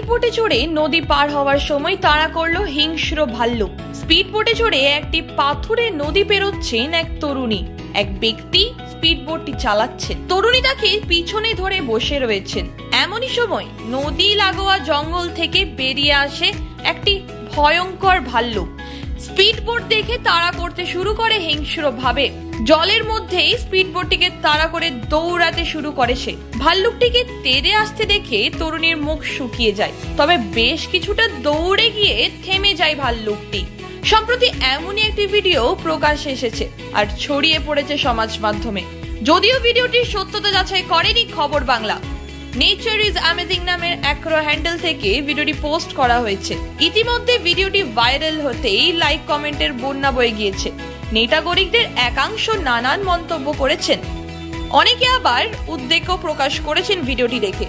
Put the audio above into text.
বোটে চড়ে নদী পার হওয়ার সময় তাড়া করলো হিংস্র ভাল্লুক। স্পিড বোটে চড়ে একটি পাথুরে নদী পেরোচ্ছেন এক তরুণী। এক ব্যক্তি স্পিড বোটটি চালাচ্ছেন, তরুণী তাকে পিছনে ধরে বসে রয়েছেন। এমনই সময় নদী লাগোয়া জঙ্গল থেকে বেরিয়ে আসে একটি ভয়ঙ্কর ভাল্লুক। স্পিড বোট দেখে তাড়া করতে শুরু করে হিংস্র ভাবে। জলের মধ্যেই স্পিড বোটটিকে তাড়া করে দৌড়াতে শুরু করে সে। ভাল্লুকটিকে তেড়ে আসতে দেখে তরুণীর মুখ শুকিয়ে যায়, তবে বেশ কিছুটা দৌড়ে গিয়ে থেমে যায় ভাল্লুকটি। সম্প্রতি এমনই একটি ভিডিও প্রকাশ্যে এসেছে আর ছড়িয়ে পড়েছে সমাজ মাধ্যমে। যদিও ভিডিওটির সত্যতা যাচাই করেনি খবর বাংলা। নেচার ইজ অ্যামেজিং নামের অ্যাক্রো হ্যান্ডেল থেকে ভিডিওটি পোস্ট করা হয়েছে। ইতিমধ্যে ভিডিওটি ভাইরাল হতেই লাইক কমেন্টের বন্যা বয়ে গিয়েছে। নেটাগরিকদের একাংশ নানান মন্তব্য করেছেন, অনেকে আবার উদ্বেগও প্রকাশ করেছেন ভিডিওটি দেখে।